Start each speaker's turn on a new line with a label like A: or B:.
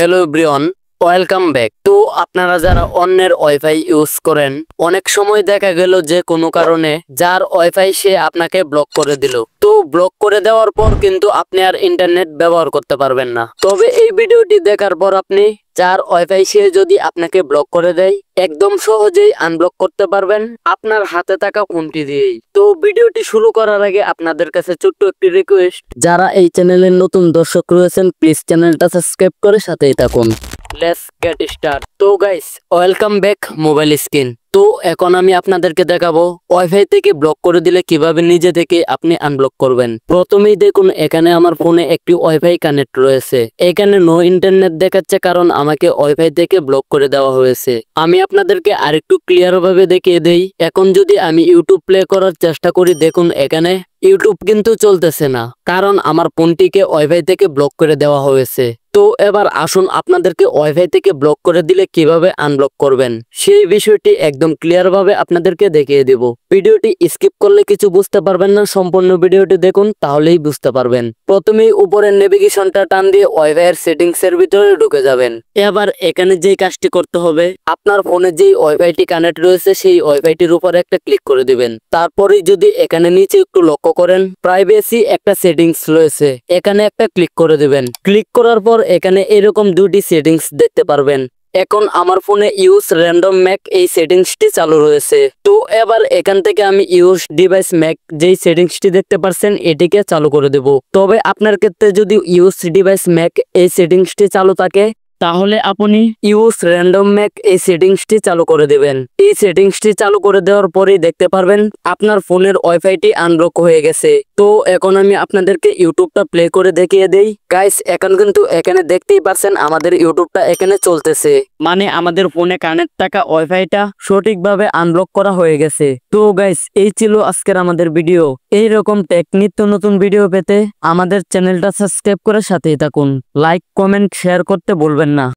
A: Hello everyone, welcome back. তো আপনারা যারা অন্যের ওয়াইফাই ইউজ করেন, অনেক সময় দেখা গেল যে কোনো কারণে যার ওয়াইফাই সে আপনাকে ব্লক করে দিল। তো ব্লক করে দেওয়ার পর কিন্তু আপনি আর ইন্টারনেট ব্যবহার করতে পারবেন না। তবে এই ভিডিওটি দেখার পর আপনি যার ওয়াইফাই সে যদি আপনাকে ব্লক করে দেয়, একদম সহজেই আনব্লক করতে পারবেন আপনার হাতে থাকা ফোনটি দিয়েই। তো ভিডিওটি শুরু করার আগে আপনাদের কাছে ছোট্ট একটি রিকোয়েস্ট, যারা এই চ্যানেলের নতুন দর্শক রয়েছেন প্লিজ চ্যানেলটা সাবস্ক্রাইব করে সাথেই থাকুন। Let's get start. তো guys, welcome back mobile screen. তো এখন আমি আপনাদেরকে দেখাবো ওয়াইফাই থেকে ব্লক করে দিলে কিভাবে নিজে থেকে আপনি আনব্লক করবেন। প্রথমেই দেখুন, এখানে আমার ফোনে একটি ওয়াইফাই কানেক্ট রয়েছে। এখানে নো ইন্টারনেট দেখাচ্ছে কারণ আমাকে ওয়াইফাই থেকে ব্লক করে দেওয়া হয়েছে। আমি আপনাদেরকে আরেকটু ক্লিয়ার ভাবে দেখিয়ে দেই। এখন যদি আমি ইউটিউব প্লে করার চেষ্টা করি, দেখুন এখানে ইউটিউব কিন্তু চলতেছে না, কারণ আমার ফোনটিকে ওয়াইফাই থেকে ব্লক করে দেওয়া হয়েছে। তো এবার আসুন আপনাদেরকে ওয়াইফাই থেকে ব্লক করে দিলে কিভাবে আনব্লক করবেন সেই বিষয়টি একদম ক্লিয়ার ভাবে আপনাদেরকে দেখিয়ে দেব। ভিডিওটি স্কিপ করলে কিছু বুঝতে পারবেন না, সম্পূর্ণ ভিডিওটি দেখুন তাহলেই বুঝতে পারবেন। প্রথমেই উপরের নেভিগেশনটা টান দিয়ে ওয়াইফাই এর সেটিংস এর ভিতরে ঢুকে যাবেন। এবার এখানে যেই কাজটি করতে হবে, আপনার ফোনে যেই ওয়াইফাইটি কানেক্ট রয়েছে সেই ওয়াইফাইটির উপর একটা ক্লিক করে দিবেন। তারপরে যদি এখানে নিচে একটু লক্ষ্য করেন, প্রাইভেসি একটা সেটিংস রয়েছে, এখানে একটা ক্লিক করে দিবেন। ক্লিক করার পর এখানে এরকম দুটি সেটিংস দেখতে পারবেন। এখন আমার ফোনে ইউজ র্যান্ডম ম্যাক এই সেটিংসটি চালু রয়েছে। তো এবার এখান থেকে আমি ইউজ ডিভাইস ম্যাক যেই সেটিংসটি দেখতে পাচ্ছেন এটিকে চালু করে দেব। তবে আপনার ক্ষেত্রে যদি ইউজ ডিভাইস ম্যাক এই সেটিংসটি চালু থাকে, তাহলে আপনি ইউজ র্যান্ডম ম্যাক এই সেটিংসটি চালু করে দেবেন। এই সেটিংসটি চালু করে দেওয়ার পরেই দেখতে পারবেন আপনার ফোনের ওয়াইফাইটি আনব্লক হয়ে গেছে। তো এখন আমি আপনাদেরকে ইউটিউবটা প্লে করে দেখিয়ে দেই। গাইস, এখন কিন্তু এখানে দেখতেই পাচ্ছেন আমাদের ইউটিউবটা এখানে চলতেছে, মানে আমাদের ফোনে কানেক্ট থাকা ওয়াইফাইটা সঠিকভাবে আনব্লক করা হয়ে গেছে। তো গাইস, এই ছিল আজকের আমাদের ভিডিও। এইরকম নিত্য নতুন ভিডিও পেতে আমাদের চ্যানেলটা সাবস্ক্রাইব করে সাথেই থাকুন। লাইক, কমেন্ট, শেয়ার করতে ভুলবেন না।